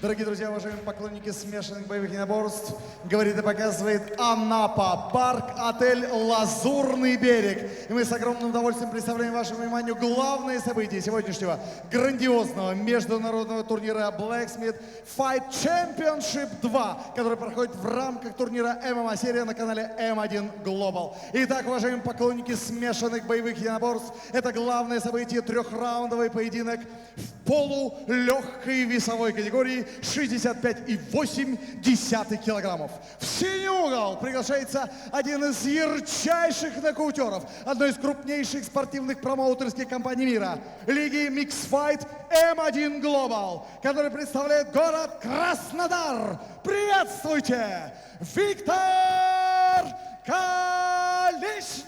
Дорогие друзья, уважаемые поклонники смешанных боевых единоборств, говорит и показывает Анапа, парк-отель «Лазурный берег». И мы с огромным удовольствием представляем вашему вниманию главные события сегодняшнего грандиозного международного турнира Blacksmith Fight Championship 2, который проходит в рамках турнира MMA серия на канале M1 Global. Итак, уважаемые поклонники смешанных боевых единоборств, это главное событие, трехраундовый поединок в полулегкой весовой категории 65,8 килограммов. В синий угол приглашается один из ярчайших нокаутеров одной из крупнейших спортивных промоутерских компаний мира, лиги Mixed Fight M1 Global, который представляет город Краснодар. Приветствуйте, Виктор Kolesnik!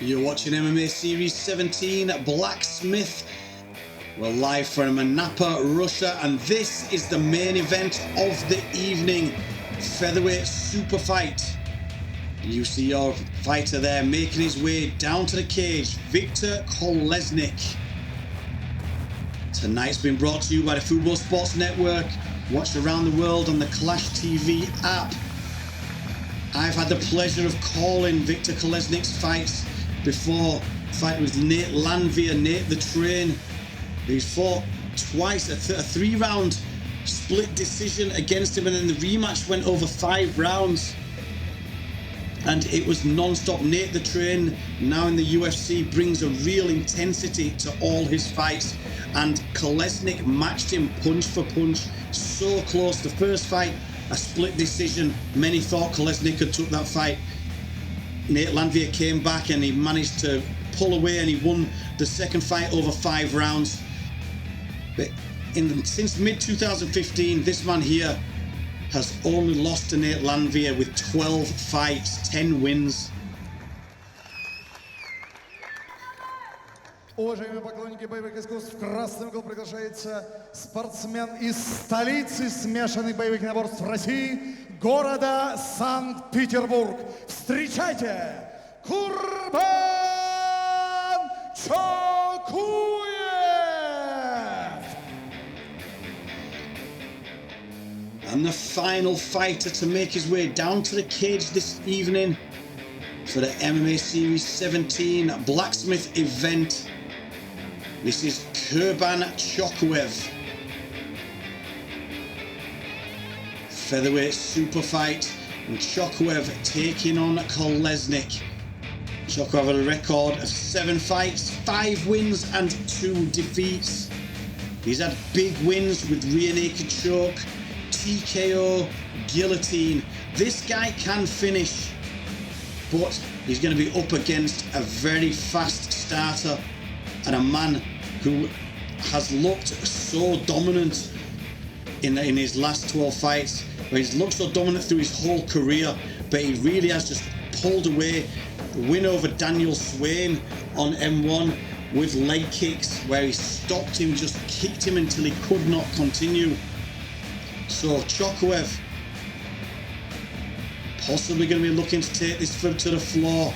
You're watching MMA Series 17, Blacksmith. We're live from Anapa, Russia, and this is the main event of the evening, featherweight super fight. You see your fighter there making his way down to the cage, Viktor Kolesnik. Tonight's been brought to you by the Football Sports Network. Watched around the world on the Clash TV app. I've had the pleasure of calling Viktor Kolesnik's fights before. Fight with Nate Landwehr, Nate the Train. He's fought twice, a three-round split decision against him, and then the rematch went over 5 rounds. And it was non-stop. Nate the Train, now in the UFC, brings a real intensity to all his fights. And Kolesnik matched him punch for punch, so close. The first fight, a split decision. Many thought Kolesnik had took that fight. Nate Landwehr came back and he managed to pull away, and he won the second fight over 5 rounds. But since mid-2015, this man here has only lost to Nate Landwehr with 12 fights, 10 wins. Уважаемые поклонники боевых искусств, в красный угол приглашается спортсмен из столицы смешанных боевых единоборств России, города Санкт-Петербург. Встречайте, Курбан Чокуев! And the final fighter to make his way down to the cage this evening for the MMA Series 17 Blacksmith event. This is Kurban Chokuev. Featherweight super fight, and Chokuev taking on Kolesnik. Chokuev had a record of 7 fights, 5 wins and 2 defeats. He's had big wins with rear naked choke, TKO, guillotine. This guy can finish, but he's going to be up against a very fast starter and a man who has looked so dominant in his last 12 fights. He's looked so dominant through his whole career, but he really has just pulled away. The win over Daniel Swain on M1 with leg kicks, where he stopped him, just kicked him until he could not continue. So Chokuev possibly going to be looking to take this to the floor.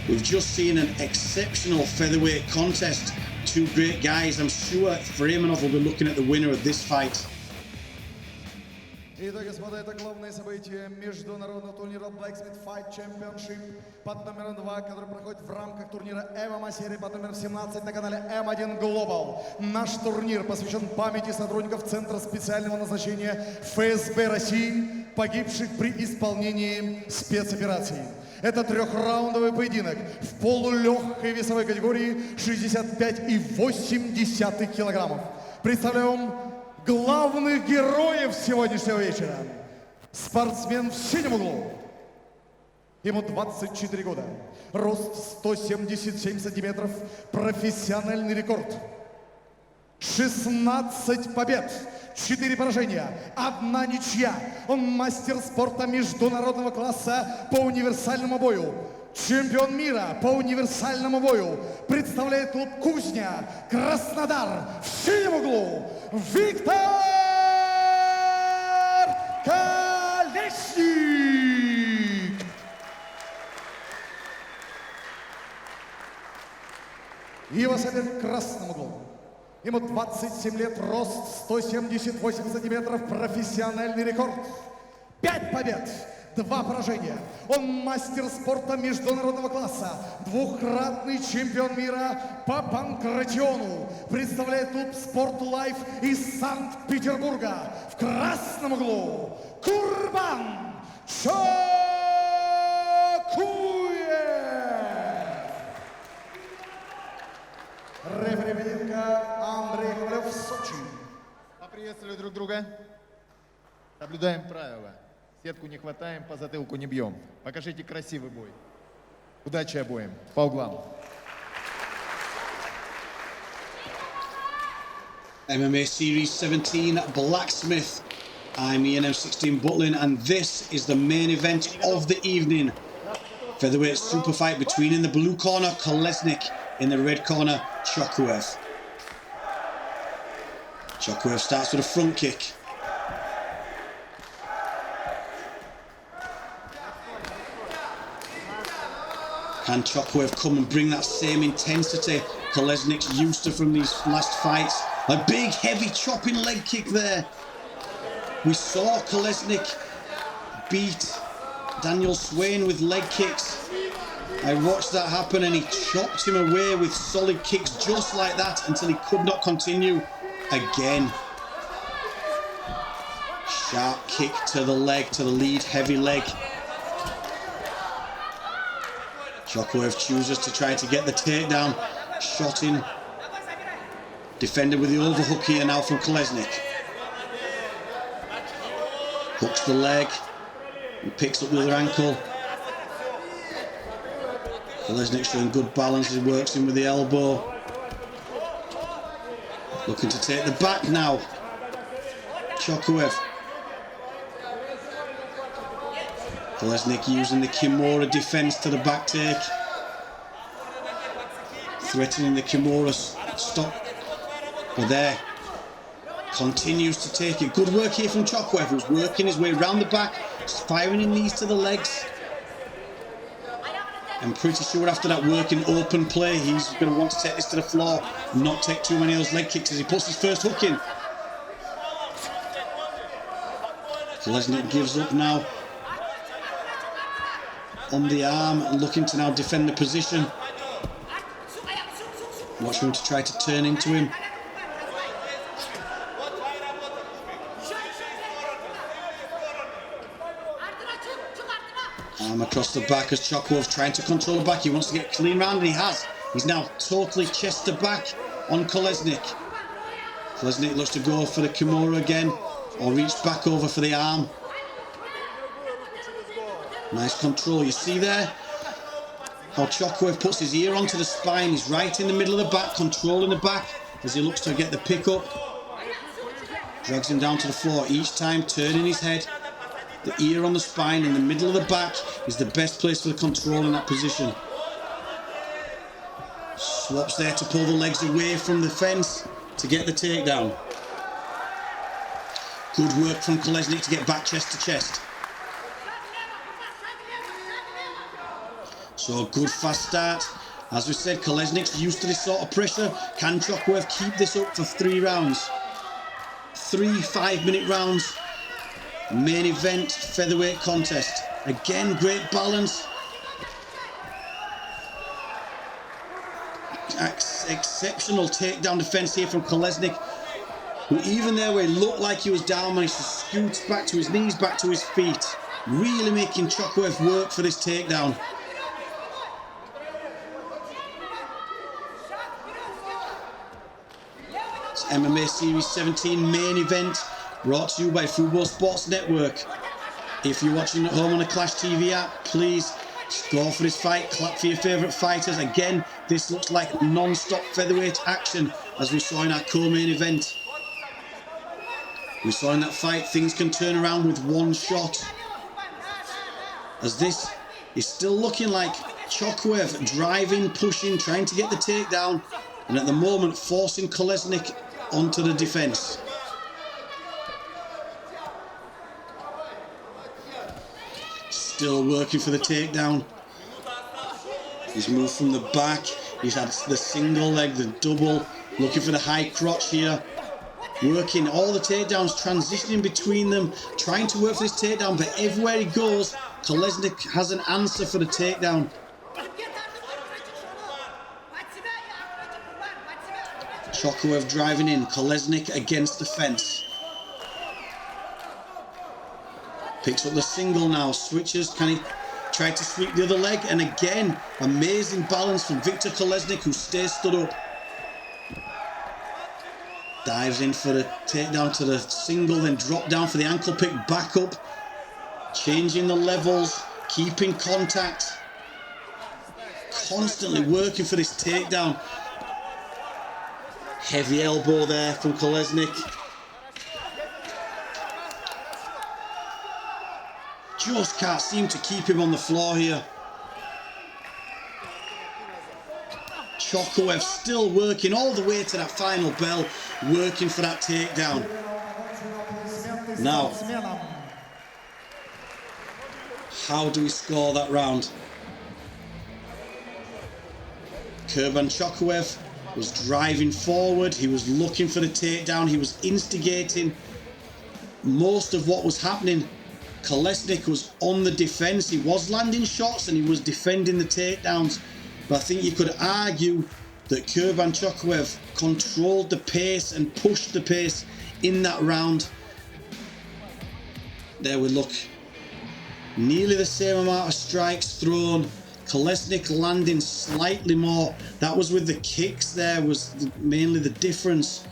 We've just seen an exceptional featherweight contest. 2 great guys. I'm sure Freemanov will be looking at the winner of this fight. Итак, господа, это главное событие международного турнира Blacksmith Fight Championship под номером 2, который проходит в рамках турнира MMA серии под номером 17 на канале M1 Global. Наш турнир посвящен памяти сотрудников Центра специального назначения ФСБ России, погибших при исполнении спецоперации. Это трехраундовый поединок в полулегкой весовой категории 65,8 килограммов. Представляем главных героев сегодняшнего вечера. Спортсмен в синем углу. Ему 24 года. Рост 177 сантиметров. Профессиональный рекорд. 16 побед, 4 поражения, 1 ничья. Он мастер спорта международного класса по универсальному бою. Чемпион мира по универсальному бою. Представляет клуб «Кузня», Краснодар. В синем углу Виктор Kolesnik. Его соперник в красном углу. Ему 27 лет, рост 178 сантиметров, профессиональный рекорд. 5 побед, 2 поражения. Он мастер спорта международного класса, двукратный чемпион мира по панкратиону. Представляет клуб «Спорт Лайф» из Санкт-Петербурга. В красном углу Курбан Чокуев. Рефери поединка Андрей Ковалев, Сочи. Поприветствовали друг друга. Соблюдаем правила. Сетку не хватаем, по затылку не бьем. Покажите красивый бой. Удачи обоим. По углам. MMA Series 17, Blacksmith. I'm ENM16 Butlin, and this is the main event of the evening. Featherweight super fight between, in the blue corner, Kolesnik, in the red corner, Chokuev. Chokuev starts with a front kick. Can Chokuev come and bring that same intensity Kolesnik's used to from these last fights? A big, heavy, chopping leg kick there. We saw Kolesnik beat Daniel Swain with leg kicks. I watched that happen, and he chopped him away with solid kicks just like that until he could not continue again. Sharp kick to the leg, to the lead, heavy leg. Chokuev chooses to try to get the takedown. Shot in. Defended with the overhook here now from Kolesnik. Hooks the leg. He picks up the other ankle. Kolesnik showing good balance. He works in with the elbow. Looking to take the back now. Chokuev. Kolesnik using the Kimura defense to the back take. Threatening the Kimura stop. But there. Continues to take it. Good work here from Chokuev, who's working his way around the back, firing in knees to the legs. I'm pretty sure after that work in open play, he's going to want to take this to the floor and not take too many of those leg kicks as he puts his first hook in. Kolesnik gives up now on the arm and looking to now defend the position. Watch him to try to turn into him. Arm across the back as Chokuev trying to control the back. He wants to get clean round, and he has. He's now totally chest to back on Kolesnik. Kolesnik looks to go for the Kimura again, or reach back over for the arm. Nice control. You see there how Chokuev puts his ear onto the spine. He's right in the middle of the back, controlling the back as he looks to get the pick up. Drags him down to the floor each time, turning his head. The ear on the spine in the middle of the back is the best place for the control in that position. Swaps there to pull the legs away from the fence to get the takedown. Good work from Kolesnik to get back chest to chest. So a good fast start. As we said, Kolesnik's used to this sort of pressure. Can Chokuev keep this up for 3 rounds? 3 5-minute rounds. Main event featherweight contest. Again, great balance. Exceptional takedown defense here from Kolesnik, who even there where he looked like he was down managed to scoot back to his knees, back to his feet. Really making Chokuev work for this takedown. It's MMA Series 17 main event, brought to you by Football Sports Network. If you're watching at home on the Clash TV app, please go for this fight, clap for your favourite fighters. Again, this looks like non-stop featherweight action, as we saw in our co-main event. We saw in that fight things can turn around with one shot, as this is still looking like Chokuev driving, pushing, trying to get the takedown, and at the moment forcing Kolesnik onto the defence. Still working for the takedown. He's moved from the back. He's had the single leg, the double, looking for the high crotch here. Working all the takedowns, transitioning between them, trying to work for this takedown, but everywhere he goes, Kolesnik has an answer for the takedown. Chokuev driving in, Kolesnik against the fence. Picks up the single now, switches, can he try to sweep the other leg? And again, amazing balance from Viktor Kolesnik, who stays stood up. Dives in for the takedown to the single, then drop down for the ankle pick, back up. Changing the levels, keeping contact. Constantly working for this takedown. Heavy elbow there from Kolesnik. Just can't seem to keep him on the floor here. Chokuev still working all the way to that final bell, working for that takedown. Now, how do we score that round? Kurban Chokuev was driving forward, he was looking for the takedown, he was instigating most of what was happening. Kolesnik was on the defense, he was landing shots and he was defending the takedowns, but I think you could argue that Kurban Chokuev controlled the pace and pushed the pace in that round. There we look, nearly the same amount of strikes thrown. Kolesnik landing slightly more. That was with the kicks there, was mainly the difference.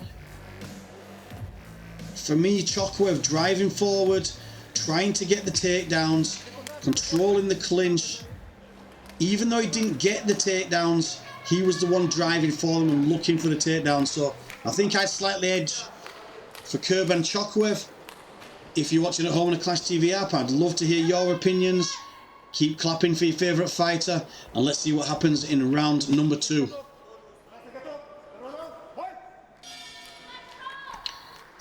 For me, Chokuev driving forward, trying to get the takedowns, controlling the clinch. Even though he didn't get the takedowns, he was the one driving for them and looking for the takedowns. So I think I'd slightly edge for Kurban Chokuev. If you're watching at home on the Clash TV app, I'd love to hear your opinions. Keep clapping for your favourite fighter, and let's see what happens in round number 2.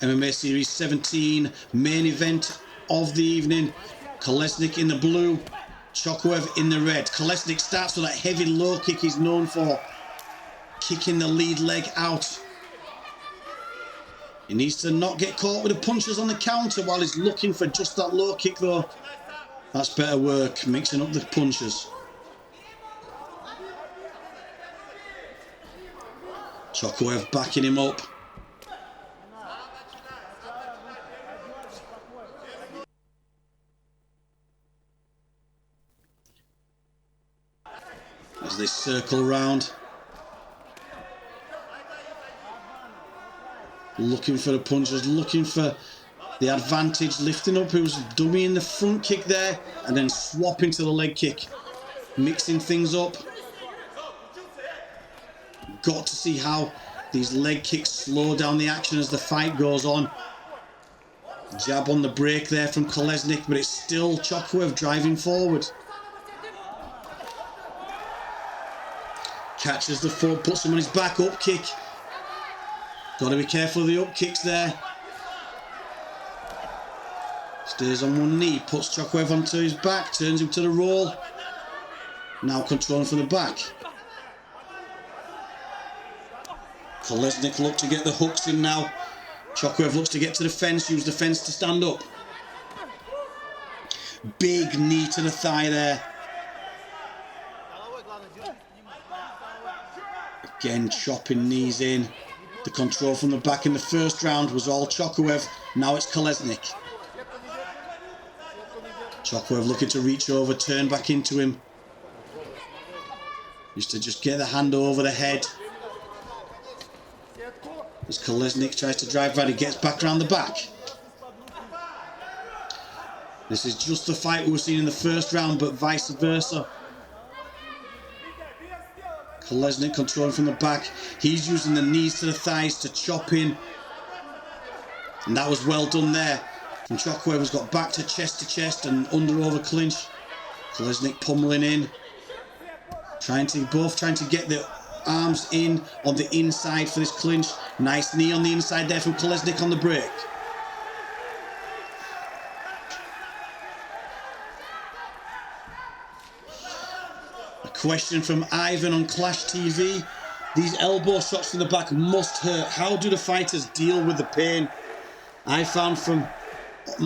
MMA Series 17, main event of the evening. Kolesnik in the blue, Chokuev in the red. Kolesnik starts with that heavy low kick he's known for, kicking the lead leg out. He needs to not get caught with the punches on the counter while he's looking for just that low kick though. That's better work, mixing up the punches. Chokuev backing him up. As they circle round. Looking for the punches, looking for the advantage, lifting up. He was dummying the front kick there and then swapping to the leg kick, mixing things up. Got to see how these leg kicks slow down the action as the fight goes on. Jab on the break there from Kolesnik, but it's still Chokuev driving forward. Catches the foot, puts him on his back, up kick. Got to be careful of the up kicks there. Stays on one knee, puts Chokuev onto his back, turns him to the roll. Now controlling from the back. Kolesnik looks to get the hooks in now. Chokuev looks to get to the fence, use the fence to stand up. Big knee to the thigh there. Again, chopping knees in. The control from the back in the first round was all Chokuev. Now it's Kolesnik. Chokuev looking to reach over, turn back into him. Used to just get the hand over the head. As Kolesnik tries to drive right, he gets back around the back. This is just the fight we were seeing in the first round, but vice versa. Kolesnik controlling from the back. He's using the knees to the thighs to chop in. And that was well done there. And Chokuev has got back to chest and under over clinch. Kolesnik pummeling in. Both trying to get the arms in on the inside for this clinch. Nice knee on the inside there from Kolesnik on the break. Question from Ivan on Clash TV. These elbow shots from the back must hurt. How do the fighters deal with the pain? I found from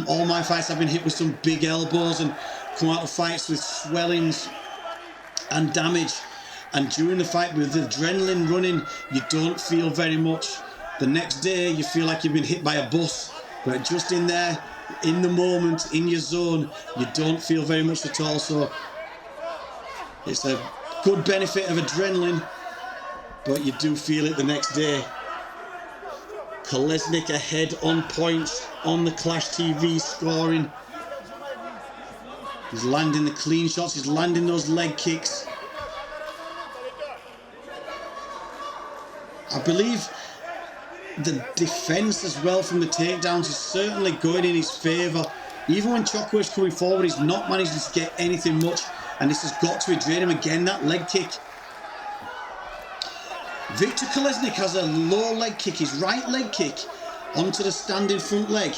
all my fights I've been hit with some big elbows and come out of fights with swellings and damage. And during the fight with the adrenaline running, you don't feel very much. The next day you feel like you've been hit by a bus. But just in there, in the moment, in your zone, you don't feel very much at all. So it's a good benefit of adrenaline, but you do feel it the next day. Kolesnik ahead on points on the Clash TV scoring. He's landing the clean shots, he's landing those leg kicks. I believe the defence as well from the takedowns is certainly going in his favour. Even when Chokuev's coming forward, he's not managing to get anything much, and this has got to drain him again, that leg kick. Viktor Kolesnik has a low leg kick, his right leg kick onto the standing front leg.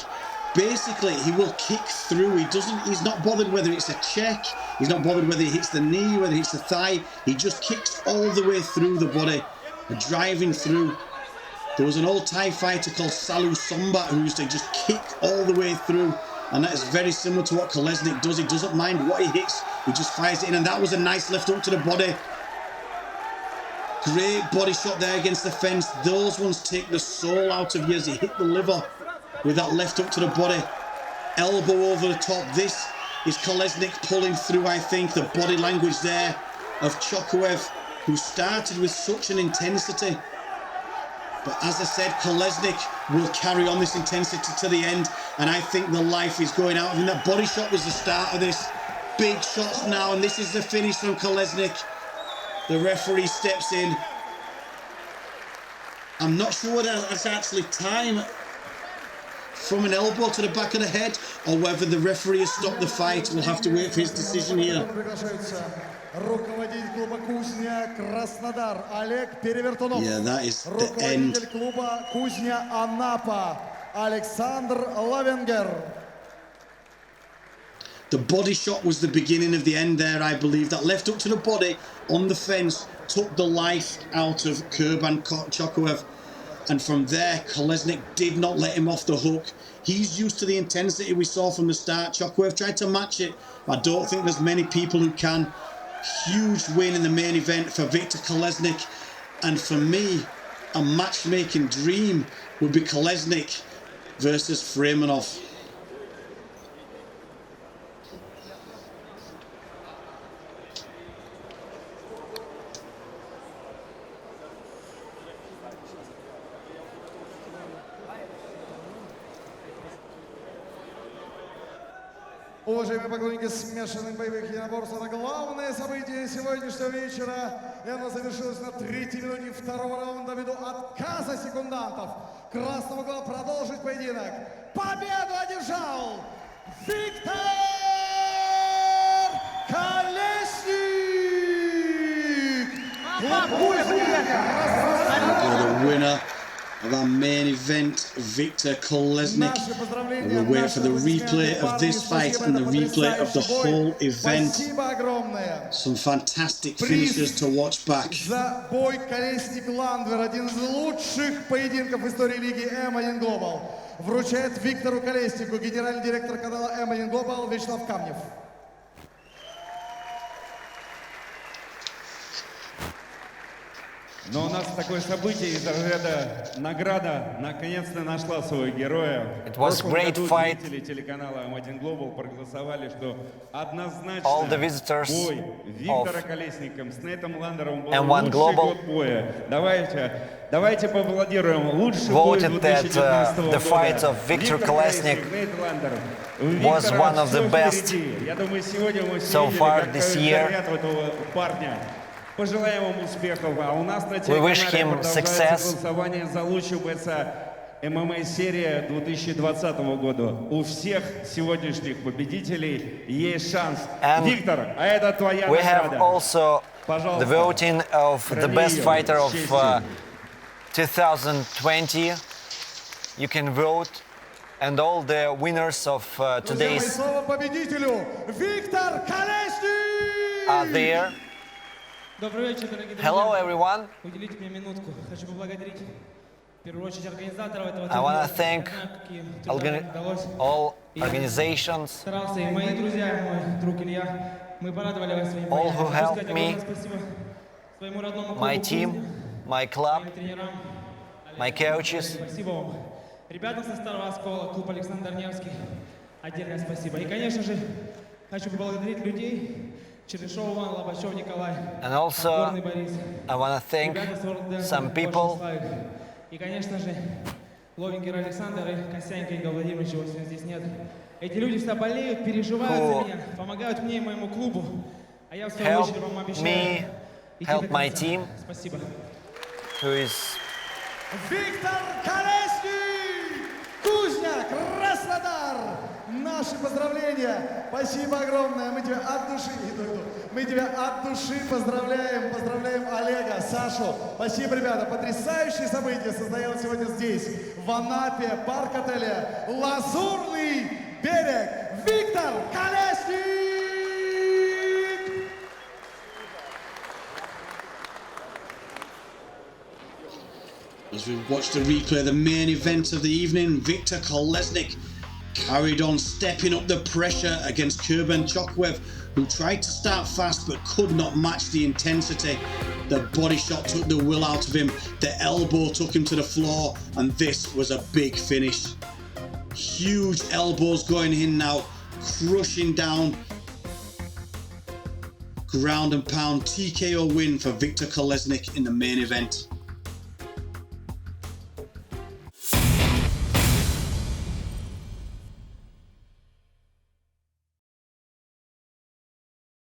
Basically, he will kick through. He's not bothered whether it's a check, he's not bothered whether he hits the knee, whether he hits the thigh. He just kicks all the way through the body, driving through. There was an old Thai fighter called Salu Sombat who used to just kick all the way through, and that is very similar to what Kolesnik does. He doesn't mind what he hits, he just fires it in, and that was a nice left hook to the body. Great body shot there against the fence. Those ones take the soul out of you as he hit the liver with that left hook to the body. Elbow over the top. This is Kolesnik pulling through, I think. The body language there of Chokuev, who started with such an intensity. But as I said, Kolesnik will carry on this intensity to the end, and I think the life is going out of him. That body shot was the start of this. Big shots now, and this is the finish from Kolesnik. The referee steps in. I'm not sure whether that's actually time from an elbow to the back of the head, or whether the referee has stopped the fight. We'll have to wait for his decision here. Руководитель клуба «Кузня» Краснодар Олег Перевертунов. Yeah, that is the end. Руководитель клуба «Кузня» Анапа Александр Лавенгер. The body shot was the beginning of the end there, I believe. That left hook to the body on the fence took the life out of Kurban Chokuev. And from there, Kolesnik did not let him off the hook. He's used to the intensity we saw from the start. Chokuev tried to match it. I don't think there's many people who can. Huge win in the main event for Viktor Kolesnik. And for me, a matchmaking dream would be Kolesnik versus Freemanov. Уважаемые поклонники смешанных боевых единоборств, это главное событие сегодняшнего вечера. И оно завершилось на 3-й минуте второго раунда ввиду отказа секундантов. Красного угла продолжить поединок. Победу одержал Виктор Колесник! The winner of our main event, Viktor Kolesnik. We'll wait for the replay of this fight and the replay of the whole event. Some fantastic finishes to watch back. За бой Колесник-Ландвер, один из лучших поединков в истории лиги M1 Global, вручает Виктору Колеснику генеральный директор канала M1 Global Вячеслав Камнев. Но у нас такое событие из разряда награда наконец-то нашла своего героя. It was great fight. Зрители телеканала M1 Global проголосовали, что однозначно All the visitors бой Виктора Колесника с Нейтом Ландером был M1 лучший Global год боя. Давайте поаплодируем. Лучший бой voted that 2019 года. the fight of Viktor Kolesnik Нейт Ландер. was one of the best Я думаю, сегодня мы so видели, far как this year. горят у этого парня. Пожелаем ему успехов, а у нас на We wish телеканале him продолжается success. голосование за лучшего бойца MMA серия 2020 года. У всех сегодняшних победителей есть шанс. And Виктор, а это твоя We have награда. also Пожалуйста. the voting of the best fighter of 2020. You can vote, and all the winners of today's Слово победителю Виктор Колесник! are there. Добрый вечер, дорогие друзья. Hello everyone. Уделите мне минутку. Хочу поблагодарить в первую очередь организаторов этого I want to турнира. thank Я знаю, какие трудности удалось. all Я organizations, старался, и мои друзья, мой друг Илья. Мы порадовали вас своим all появлением. who Хочу helped сказать me, огромное спасибо своему родному клубу my «Кузня», team, my club, моим тренерам, my coaches, спасибо вам. Ребятам со Старого Оскола, клуб Александр Невский, отдельное спасибо. И, конечно же, хочу поблагодарить людей, Чернышов Иван, Лобачев Николай, and also Подгорный Борис, I want to thank ребята с World Dance, some people и, конечно же, Ловингер Александр и Косянька Игорь Владимирович, его сегодня здесь нет. Эти люди всегда болеют, переживают Who за меня, помогают мне и моему клубу. А я в свою help очередь вам обещаю me, идти help до my конца. team, Спасибо. who is Виктор Колесник! Кузня, Краснодар! Наши поздравления! Спасибо огромное! Мы тебя от души, мы тебя от души поздравляем! Поздравляем Олега, Сашу! Спасибо, ребята! Потрясающее событие состоялось сегодня здесь, в Анапе, парк-отеле «Лазурный берег». Виктор Колесник! As we watch the replay of the main event of the evening, Viktor Kolesnik carried on stepping up the pressure against Kurban Chokuev, who tried to start fast but could not match the intensity. The body shot took the will out of him, the elbow took him to the floor, and this was a big finish. Huge elbows going in now, crushing down. Ground and pound TKO win for Viktor Kolesnik in the main event.